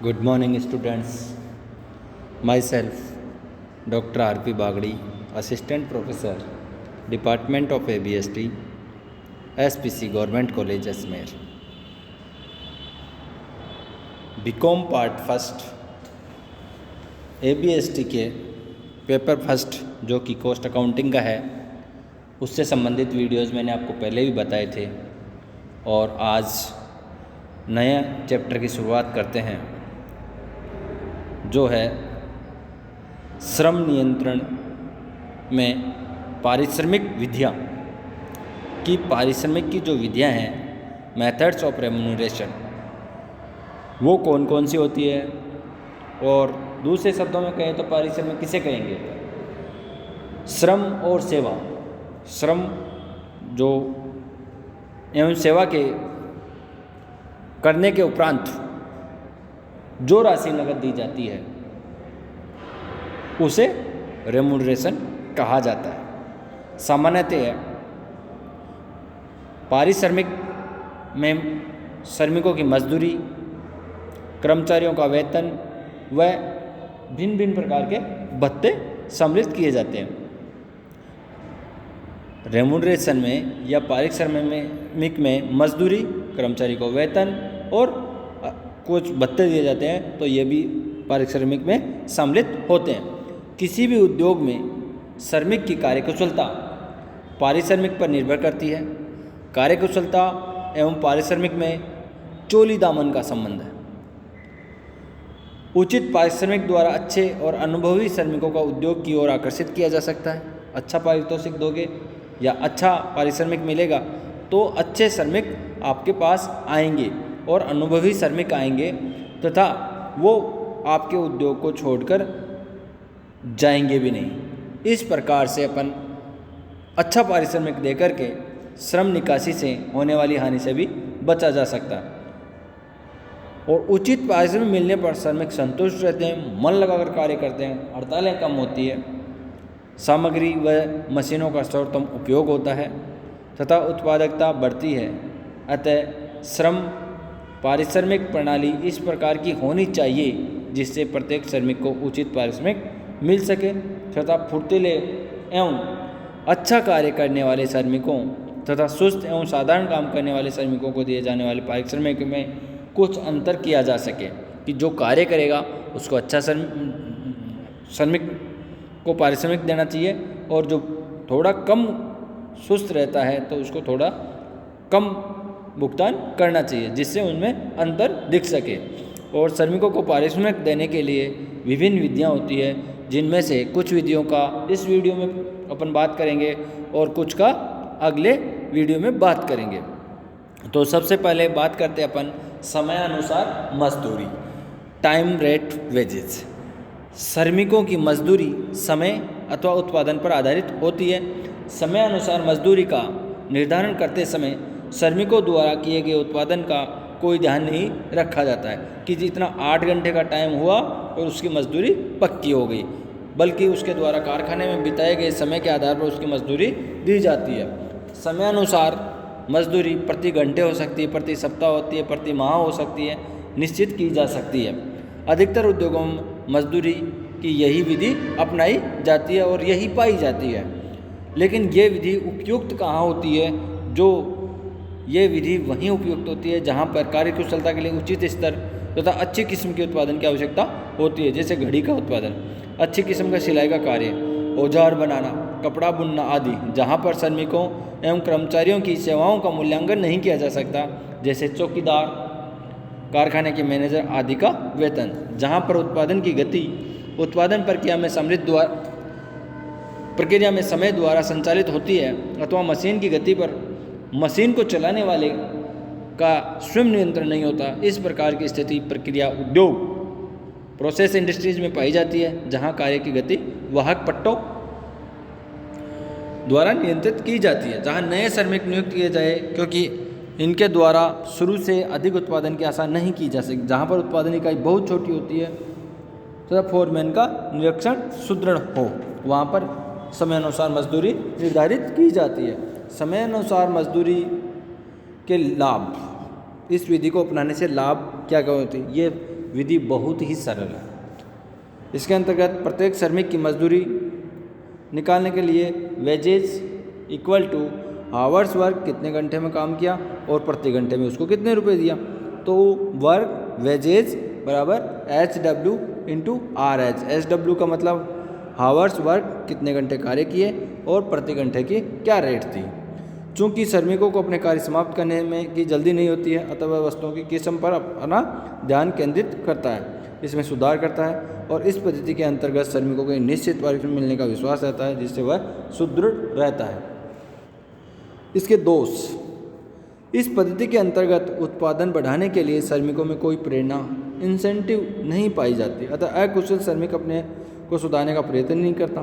Good morning, students. Myself, Dr. R.P. Bagdi, Assistant Professor, Department of ABST, SPC Government College, Asmer. BCom part first ABST के paper first जो कि cost accounting का है उससे संबंधित videos मैंने आपको पहले भी बताए थे और आज नया चैप्टर की शुरुआत करते हैं जो है श्रम नियंत्रण में पारिश्रमिक विधियाँ की जो विधियाँ हैं मेथड्स ऑफ रेम्यूनरेशन वो कौन कौन सी होती है और दूसरे शब्दों में कहें तो पारिश्रमिक किसे कहेंगे। श्रम और सेवा, श्रम जो एवं सेवा के करने के उपरांत जो राशि नकद दी जाती है उसे रेम्यूनरेशन कहा जाता है। सामान्यतः पारिश्रमिक में श्रमिकों की मजदूरी, कर्मचारियों का वेतन व भिन्न भिन्न प्रकार के भत्ते सम्मिलित किए जाते हैं। रेम्यूनरेशन में या पारिश्रमिक में मजदूरी, कर्मचारी को वेतन और कुछ भत्ते दिए जाते हैं तो ये भी पारिश्रमिक में सम्मिलित होते हैं। किसी भी उद्योग में श्रमिक की कार्यकुशलता पारिश्रमिक पर निर्भर करती है। कार्यकुशलता एवं पारिश्रमिक में चोली दामन का संबंध है। उचित पारिश्रमिक द्वारा अच्छे और अनुभवी श्रमिकों का उद्योग की ओर आकर्षित किया जा सकता है। अच्छा पारितोषिक दोगे या अच्छा पारिश्रमिक मिलेगा तो अच्छे श्रमिक आपके पास आएंगे और अनुभवी श्रमिक आएंगे तथा वो आपके उद्योग को छोड़कर जाएंगे भी नहीं। इस प्रकार से अपन अच्छा पारिश्रमिक देकर के श्रम निकासी से होने वाली हानि से भी बचा जा सकता है। और उचित पारिश्रमिक मिलने पर श्रमिक संतुष्ट रहते हैं, मन लगाकर कार्य करते हैं, हड़तालें कम होती है, सामग्री व मशीनों का सर्वोत्तम उपयोग होता है तथा उत्पादकता बढ़ती है। अतः श्रम पारिश्रमिक प्रणाली इस प्रकार की होनी चाहिए जिससे प्रत्येक श्रमिक को उचित पारिश्रमिक मिल सके तथा फुर्तीले एवं अच्छा कार्य करने वाले श्रमिकों तथा सुस्त एवं साधारण काम करने वाले श्रमिकों को दिए जाने वाले पारिश्रमिक में कुछ अंतर किया जा सके कि जो कार्य करेगा उसको अच्छा श्रमिक को पारिश्रमिक देना चाहिए और जो थोड़ा कम सुस्त रहता है तो उसको थोड़ा कम भुगतान करना चाहिए जिससे उनमें अंतर दिख सके। और श्रमिकों को पारिश्रमिक देने के लिए विभिन्न विधियां होती है जिनमें से कुछ विधियों का इस वीडियो में अपन बात करेंगे और कुछ का अगले वीडियो में बात करेंगे। तो सबसे पहले बात करते हैं अपन समयानुसार मजदूरी, टाइम रेट वेजेस। श्रमिकों की मजदूरी समय अथवा उत्पादन पर आधारित होती है। समयानुसार मजदूरी का निर्धारण करते समय श्रमिकों द्वारा किए गए उत्पादन का कोई ध्यान नहीं रखा जाता है कि जितना 8 घंटे का टाइम हुआ और उसकी मजदूरी पक्की हो गई, बल्कि उसके द्वारा कारखाने में बिताए गए समय के आधार पर उसकी मजदूरी दी जाती है। समयानुसार मजदूरी प्रति घंटे हो सकती है, प्रति सप्ताह होती है, प्रति माह हो सकती है, निश्चित की जा सकती है। अधिकतर उद्योगों में मजदूरी की यही विधि अपनाई जाती है और यही पाई जाती है। लेकिन ये विधि उपयुक्त कहाँ होती है? जो ये विधि वहीं उपयुक्त होती है जहाँ पर कार्यकुशलता के लिए उचित स्तर तथा अच्छी किस्म के उत्पादन की आवश्यकता होती है, जैसे घड़ी का उत्पादन, अच्छी किस्म का सिलाई का कार्य, औजार बनाना, कपड़ा बुनना आदि। जहाँ पर श्रमिकों एवं कर्मचारियों की सेवाओं का मूल्यांकन नहीं किया जा सकता, जैसे चौकीदार, कारखाने के मैनेजर आदि का वेतन। जहाँ पर उत्पादन की गति उत्पादन प्रक्रिया में समय द्वारा संचालित होती है अथवा मशीन की गति पर मशीन को चलाने वाले का स्वयं नियंत्रण नहीं होता। इस प्रकार की स्थिति प्रक्रिया उद्योग प्रोसेस इंडस्ट्रीज में पाई जाती है जहां कार्य की गति वाहक पट्टों द्वारा नियंत्रित की जाती है। जहां नए श्रमिक नियुक्त किए जाए क्योंकि इनके द्वारा शुरू से अधिक उत्पादन की आशा नहीं की जा सकती। जहाँ पर उत्पादन इकाई बहुत छोटी होती है तथा फोरमैन का निरीक्षण सुदृढ़ हो वहाँ पर समयानुसार मजदूरी निर्धारित की जाती है। समयानुसार मजदूरी के लाभ, इस विधि को अपनाने से लाभ क्या क्या होते हैं, ये विधि बहुत ही सरल है। इसके अंतर्गत प्रत्येक श्रमिक की मजदूरी निकालने के लिए wages equal to hours work, कितने घंटे में काम किया और प्रति घंटे में उसको कितने रुपए दिया। तो वर्क वेजेज बराबर HW इंटू RH। HW का मतलब हावर्स वर्क, कितने घंटे कार्य किए और प्रति घंटे की क्या रेट थी। चूँकि श्रमिकों को अपने कार्य समाप्त करने में की जल्दी नहीं होती है, अतः वह वस्तुओं की किस्म पर अपना ध्यान केंद्रित करता है, इसमें सुधार करता है और इस पद्धति के अंतर्गत श्रमिकों को एक निश्चित पारिश्रमिक मिलने का विश्वास रहता है, जिससे वह सुदृढ़ रहता है। इसके दोष, इस पद्धति के अंतर्गत उत्पादन बढ़ाने के लिए श्रमिकों में कोई प्रेरणा इंसेंटिव नहीं पाई जाती, अतः अकुशल श्रमिक अपने को सुधारने का प्रयत्न नहीं करता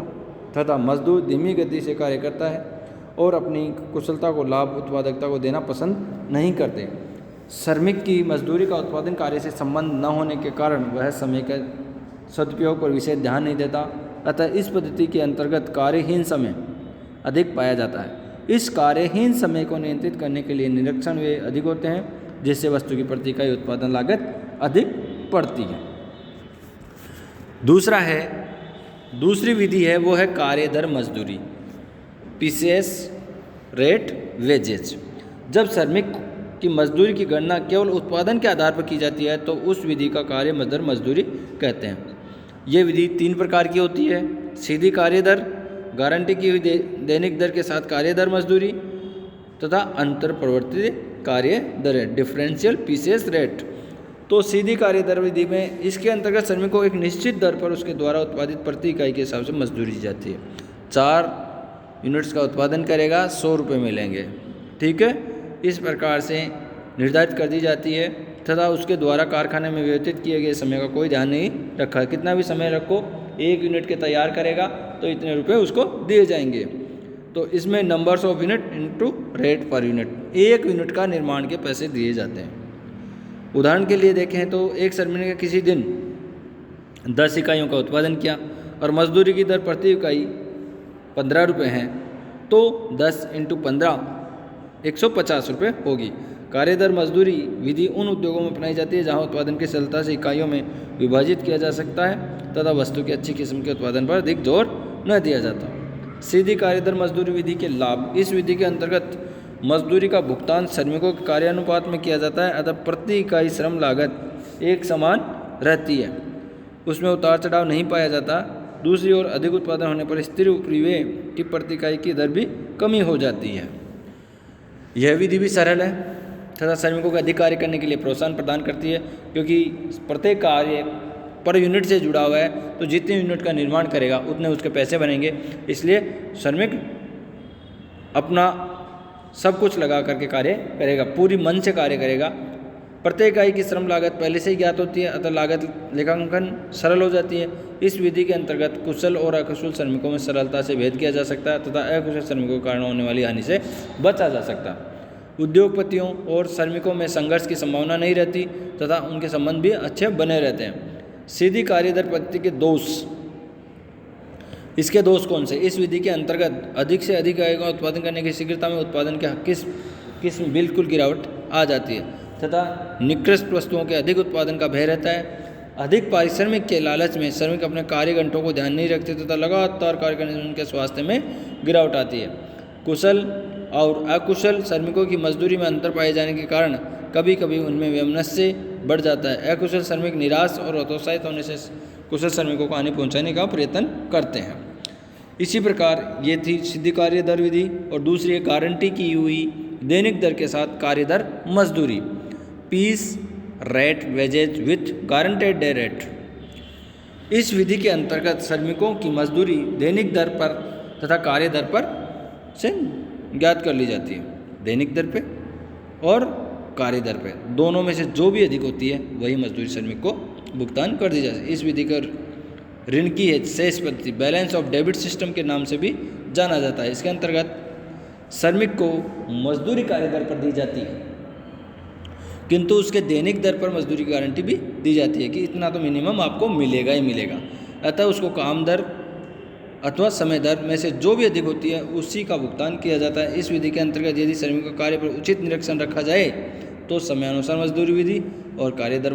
तथा मजदूर धीमी गति से कार्य करता है और अपनी कुशलता को लाभ उत्पादकता को देना पसंद नहीं करते। श्रमिक की मजदूरी का उत्पादन कार्य से संबंध न होने के कारण वह समय के सदुपयोग पर विशेष ध्यान नहीं देता, अतः इस पद्धति के अंतर्गत कार्यहीन समय अधिक पाया जाता है। इस कार्यहीन समय को नियंत्रित करने के लिए निरीक्षण व्यय अधिक होते हैं, जिससे वस्तु की प्रति इकाई उत्पादन लागत अधिक पड़ती है। दूसरी विधि है वो है कार्य दर मजदूरी, PCS रेट वेजेज। जब श्रमिक की मजदूरी की गणना केवल उत्पादन के आधार पर की जाती है तो उस विधि का कार्य दर मजदूरी कहते हैं। ये विधि 3 प्रकार की होती है, सीधी कार्य दर, गारंटी की हुई दैनिक दर के साथ कार्य दर मजदूरी तथा अंतर प्रवर्ती कार्य दर, डिफरेंशियल PCS रेट। तो सीधी कार्य दर विधि में इसके अंतर्गत श्रमिक को एक निश्चित दर पर उसके द्वारा उत्पादित प्रति इकाई के हिसाब से मजदूरी दी जाती है। 4 यूनिट्स का उत्पादन करेगा, 100 रुपये मिलेंगे, ठीक है। इस प्रकार से निर्धारित कर दी जाती है तथा उसके द्वारा कारखाने में व्यतीत किए गए समय का कोई ध्यान नहीं रखा। कितना भी समय रखो, 1 यूनिट के तैयार करेगा तो इतने रुपए उसको दिए जाएंगे। तो इसमें numbers of unit into rate per unit, 1 unit का निर्माण के पैसे दिए जाते हैं। उदाहरण के लिए देखें तो एक श्रमिक ने किसी दिन 10 इकाइयों का उत्पादन किया और मजदूरी की दर प्रति इकाई 15 रुपये हैं, तो 10 इंटू 15 150 रुपये होगी। कार्यदर मजदूरी विधि उन उद्योगों में अपनाई जाती है जहां उत्पादन की सरलता से इकाइयों में विभाजित किया जा सकता है तथा वस्तु की अच्छी किस्म के उत्पादन पर अधिक जोर न दिया जाता। सीधी कार्यदर मजदूरी विधि के लाभ, इस विधि के अंतर्गत मजदूरी का भुगतान श्रमिकों के कार्यानुपात में किया जाता है, अतः प्रति इकाई श्रम लागत एक समान रहती है, उसमें उतार चढ़ाव नहीं पाया जाता। दूसरी ओर अधिक उत्पादन होने पर स्थिर उपरिव्यय की प्रति इकाई की दर भी कमी हो जाती है। यह विधि भी सरल है तथा श्रमिकों को अधिक कार्य करने के लिए प्रोत्साहन प्रदान करती है, क्योंकि प्रत्येक कार्य पर यूनिट से जुड़ा हुआ है, तो जितने यूनिट का निर्माण करेगा उतने उसके पैसे बनेंगे। इसलिए श्रमिक अपना सब कुछ लगा करके कार्य करेगा, पूरी मन से कार्य करेगा। प्रत्येक इकाई की श्रम लागत पहले से ही ज्ञात होती है, अतः लागत लेखांकन सरल हो जाती है। इस विधि के अंतर्गत कुशल और अकुशल श्रमिकों में सरलता से भेद किया जा सकता है तथा अकुशल श्रमिकों के कारण होने वाली हानि से बचा जा सकता है। उद्योगपतियों और श्रमिकों में संघर्ष की संभावना नहीं रहती तथा उनके संबंध भी अच्छे बने रहते हैं। सीधी कार्यदर पद्धति के दोष, इसके दोष कौन से? इस विधि के अंतर्गत अधिक से अधिक इकाइयों का उत्पादन करने की शीघ्रता में उत्पादन के किस्म बिल्कुल गिरावट आ जाती है तथा निकृष्ट वस्तुओं के अधिक उत्पादन का भय रहता है। अधिक पारिश्रमिक के लालच में श्रमिक अपने कार्य घंटों को ध्यान नहीं रखते तथा लगातार कार्य करने से उनके स्वास्थ्य में गिरावट आती है। कुशल और अकुशल श्रमिकों की मजदूरी में अंतर पाए जाने के कारण कभी कभी उनमें वैमनस्य बढ़ जाता है। अकुशल श्रमिक निराश और हतोत्साहित होने से कुशल श्रमिकों को हानि पहुंचाने का प्रयत्न करते हैं। इसी प्रकार ये थी सीधी कार्य दर विधि और दूसरी है गारंटी की हुई दैनिक दर के साथ कार्य दर मजदूरी, piece rate wages with guaranteed day rate. इस विधि के अंतर्गत श्रमिकों की मजदूरी दैनिक दर पर तथा कार्य दर पर से ज्ञात कर ली जाती है, दैनिक दर पे और कार्य दर पे, दोनों में से जो भी अधिक होती है वही मजदूरी श्रमिक को भुगतान कर दी जाती है। इस विधि का ऋण की है शेष पद्धति, बैलेंस ऑफ डेबिट सिस्टम के नाम से भी जाना जाता है। इसके अंतर्गत श्रमिक को मजदूरी कार्य दर पर दी जाती है किंतु उसके दैनिक दर पर मजदूरी की गारंटी भी दी जाती है कि इतना तो मिनिमम आपको मिलेगा ही मिलेगा, अतः उसको काम दर अथवा समय दर में से जो भी अधिक होती है उसी का भुगतान किया जाता है। इस विधि के अंतर्गत यदि श्रमिक का कार्य पर उचित निरीक्षण रखा जाए तो समयानुसार मजदूरी विधि और कार्य दर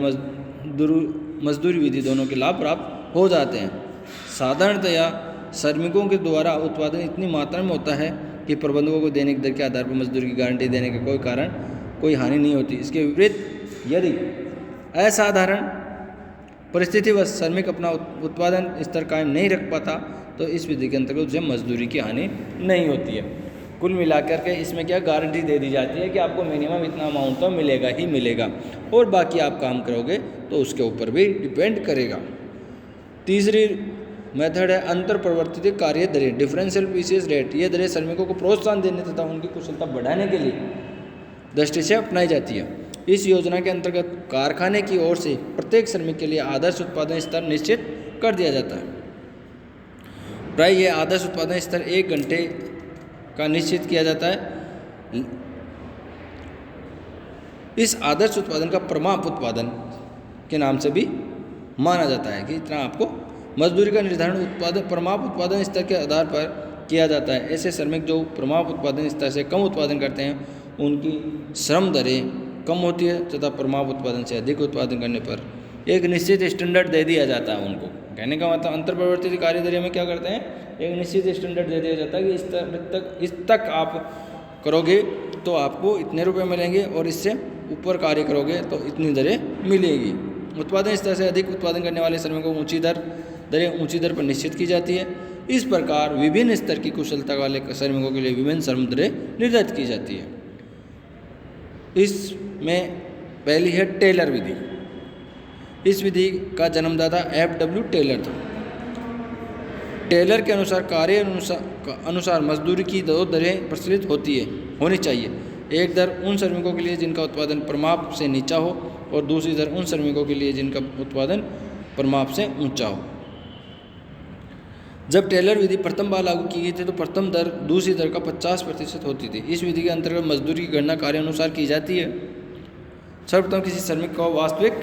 मजदूरी विधि दोनों के लाभ प्राप्त हो जाते हैं। साधारणतया श्रमिकों के द्वारा उत्पादन इतनी मात्रा में होता है कि प्रबंधकों को दैनिक दर के आधार पर मजदूरी की गारंटी देने के कोई हानि नहीं होती। इसके विपरीत यदि असाधारण परिस्थितिवश श्रमिक अपना उत्पादन स्तर कायम नहीं रख पाता तो इस विधि के अंतर्गत उसे मजदूरी की हानि नहीं होती है। कुल मिलाकर के इसमें क्या गारंटी दे दी जाती है कि आपको मिनिमम इतना अमाउंट तो मिलेगा ही मिलेगा, और बाकी आप काम करोगे तो उसके ऊपर भी डिपेंड करेगा। तीसरी मेथड है अंतर प्रवर्तित कार्य दरें, डिफरेंशियल पीसीएस रेट। ये दरें श्रमिकों को प्रोत्साहन देने तथा उनकी कुशलता बढ़ाने के लिए दृष्टि से अपनाई जाती है। इस योजना के अंतर्गत कारखाने की ओर से प्रत्येक श्रमिक के लिए आदर्श उत्पादन स्तर निश्चित कर दिया जाता है। प्राय यह आदर्श उत्पादन स्तर 1 घंटे का निश्चित किया जाता है। इस आदर्श उत्पादन का प्रमाप उत्पादन के नाम से भी माना जाता है कि इतना आपको मजदूरी का निर्धारण प्रमाप उत्पादन स्तर के आधार पर किया जाता है। ऐसे श्रमिक जो प्रमाप उत्पादन स्तर से कम उत्पादन करते हैं उनकी श्रम दरें कम होती है तथा प्रमाप उत्पादन से अधिक उत्पादन करने पर एक निश्चित स्टैंडर्ड दे दिया जाता है उनको। कहने का मतलब अंतर प्रवर्तित कार्य दरें में क्या करते हैं, एक निश्चित स्टैंडर्ड दे दिया जाता है कि इस तक आप करोगे तो आपको इतने रुपए मिलेंगे और इससे ऊपर कार्य करोगे तो इतनी दरें मिलेगी। उत्पादन स्तर से अधिक उत्पादन करने वाले श्रमिकों को दरें ऊंची दर पर निश्चित की जाती है। इस प्रकार विभिन्न स्तर की कुशलता वाले श्रमिकों के लिए विभिन्न श्रम दरें निर्धारित की जाती है। इसमें पहली है टेलर विधि। इस विधि का जन्मदाता F.W. टेलर था। टेलर के अनुसार कार्य अनुसार मजदूरी की 2 दरें प्रचलित होनी चाहिए। एक दर उन श्रमिकों के लिए जिनका उत्पादन प्रमाप से नीचा हो और दूसरी दर उन श्रमिकों के लिए जिनका उत्पादन प्रमाप से ऊंचा हो। जब टेलर विधि प्रथम बार लागू की गई थी तो प्रथम दर दूसरी दर का 50% होती थी। इस विधि के अंतर्गत मजदूरी की गणना कार्य अनुसार की जाती है। सर्वप्रथम किसी श्रमिक का वास्तविक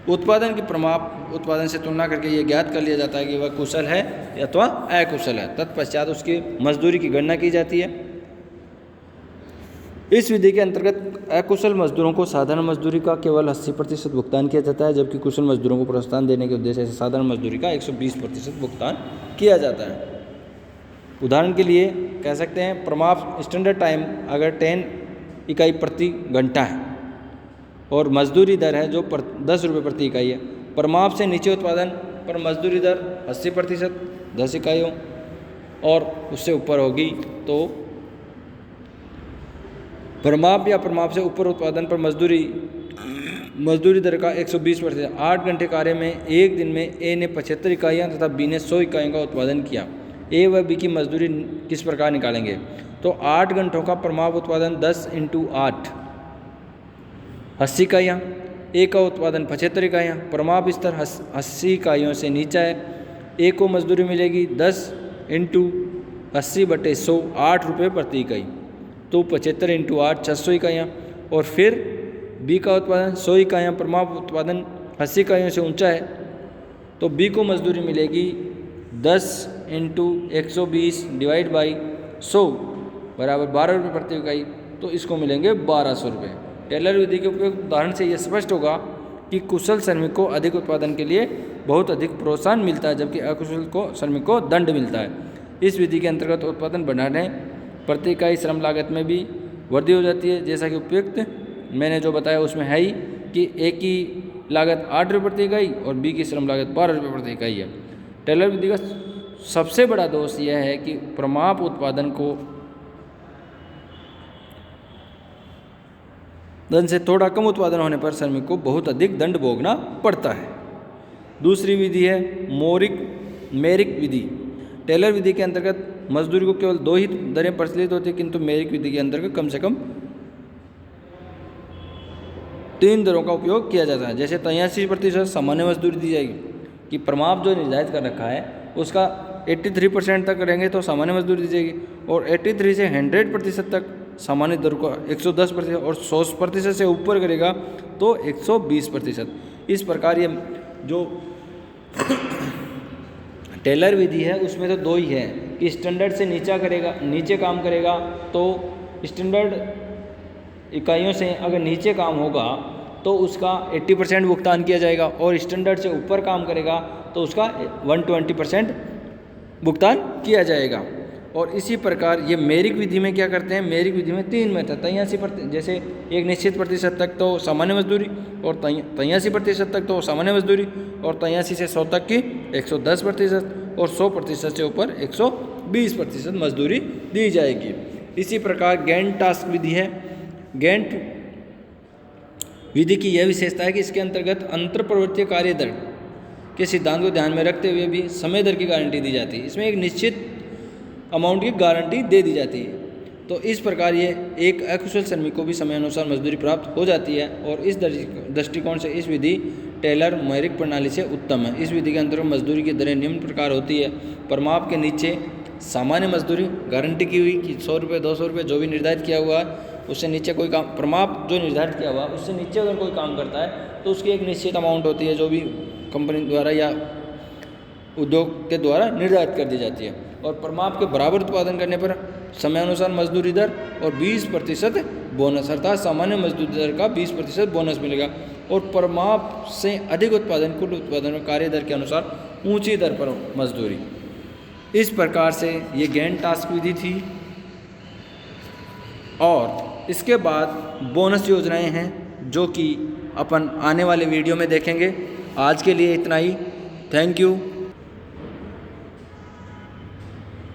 उत्पादन की प्रमाप उत्पादन से तुलना करके यह ज्ञात कर लिया जाता है कि वह कुशल है अथवा अकुशल है। तत्पश्चात उसकी मजदूरी की गणना की जाती है। इस विधि के अंतर्गत अकुशल मजदूरों को साधारण मजदूरी का केवल 80% भुगतान किया जाता है, जबकि कुशल मजदूरों को प्रोत्साहन देने के उद्देश्य से साधारण मजदूरी का 120% भुगतान किया जाता है। उदाहरण के लिए कह सकते हैं प्रमाप स्टैंडर्ड टाइम अगर 10 इकाई प्रति घंटा है और मजदूरी दर है जो 10 रुपये प्रति इकाई है। प्रमाप से नीचे उत्पादन पर मजदूरी दर 80% 10 इकाइयों और उससे ऊपर होगी तो प्रमाप या प्रमाप से ऊपर उत्पादन पर मजदूरी दर का 120%। 8 घंटे कार्य में एक दिन में ए ने 75 इकाइयाँ तथा बी ने 100 इकाइयों का उत्पादन किया। ए व बी की मजदूरी किस प्रकार निकालेंगे, तो 8 घंटों का प्रमाप उत्पादन 10 × 8 80 इकाइयाँ, ए का उत्पादन 75 इकाइयाँ, प्रमाप स्तर 80 इकाइयों से नीचा है। ए को मजदूरी मिलेगी 10 × 80/100 8 रुपये प्रति इकाई, तो 75 × 8 600 इकाइयाँ। और फिर बी का उत्पादन 100 इकाइयाँ, प्रमाप उत्पादन 80 इकाइयों से ऊंचा है तो बी को मजदूरी मिलेगी 10 × 120/100 बराबर 12 रुपये प्रति इकाई, तो इसको मिलेंगे 1200 रुपये। टेलर विधि के उपयोग उदाहरण से यह स्पष्ट होगा कि कुशल श्रमिक को अधिक उत्पादन के लिए बहुत अधिक प्रोत्साहन मिलता है, जबकि अकुशल श्रमिक को दंड मिलता है। इस विधि के अंतर्गत उत्पादन बढ़ाने प्रति इकाई श्रम लागत में भी वृद्धि हो जाती है, जैसा कि उपयुक्त मैंने जो बताया उसमें है ही कि ए की लागत 8 रुपये प्रति इकाई और बी की श्रम लागत 12 रुपये प्रति इकाई है। टेलर विधि का सबसे बड़ा दोष यह है कि प्रमाप उत्पादन को दंड से थोड़ा कम उत्पादन होने पर श्रमिक को बहुत अधिक दंड भोगना पड़ता है। दूसरी विधि है मेरिक विधि। टेलर विधि के अंतर्गत मजदूरी को केवल 2 ही दरें प्रचलित होती है, किंतु मेरिक विधि के अंतर्गत कम से कम 3 दरों का उपयोग किया जाता है। जैसे 83% सामान्य मजदूरी दी जाएगी कि प्रमाप जो निर्धारित कर रखा है उसका 83% तक रहेंगे तो सामान्य मजदूरी दी जाएगी, और 83 से 100% तक सामान्य दर को 110% और 100% से ऊपर करेगा तो 120%। इस प्रकार ये जो टेलर विधि है उसमें तो 2 ही है, कि स्टैंडर्ड से नीचे काम करेगा तो स्टैंडर्ड इकाइयों से अगर नीचे काम होगा तो उसका 80% भुगतान किया जाएगा, और स्टैंडर्ड से ऊपर काम करेगा तो उसका 120% भुगतान किया जाएगा। और इसी प्रकार ये मेरिक विधि में क्या करते हैं, मेरिक विधि में 3 मेथड 83%, जैसे एक निश्चित प्रतिशत तक तो सामान्य मजदूरी, और 83% तक तो सामान्य मजदूरी, और 83 से 100 तक की 110%, और 100% से ऊपर 120% मजदूरी दी जाएगी। इसी प्रकार गैंट टास्क विधि है। गैंट विधि की यह विशेषता है कि इसके अंतर्गत अंतरप्रवर्तीय कार्य दर के सिद्धांत को ध्यान में रखते हुए भी समय दर की गारंटी दी जाती है। इसमें एक निश्चित अमाउंट की गारंटी दे दी जाती है। तो इस प्रकार ये एक अकुशल श्रमिक को भी समय अनुसार मजदूरी प्राप्त हो जाती है, और इस दृष्टिकोण से इस विधि टेलर मेरिक प्रणाली से उत्तम है। इस विधि के अंतर्गत मजदूरी की दरें निम्न प्रकार होती है। परमाप के नीचे सामान्य मजदूरी गारंटी की हुई कि 100 रुपये 200 रुपये जो भी निर्धारित किया हुआ है, उससे नीचे कोई काम, प्रमाप जो निर्धारित किया हुआ है उससे नीचे अगर कोई काम करता है तो उसकी एक निश्चित अमाउंट होती है जो भी कंपनी द्वारा या उद्योग के द्वारा निर्धारित कर दी जाती है। और प्रमाप के बराबर उत्पादन करने पर समयानुसार मजदूरी दर और 20% बोनस, अर्थात सामान्य मजदूरी दर का 20% बोनस मिलेगा। और प्रमाप से अधिक उत्पादन कुल उत्पादन और कार्य दर के अनुसार ऊंची दर पर मजदूरी। इस प्रकार से ये गैंट टास्क विधि थी। और इसके बाद बोनस योजनाएं हैं जो कि अपन आने वाले वीडियो में देखेंगे। आज के लिए इतना ही। Thank you.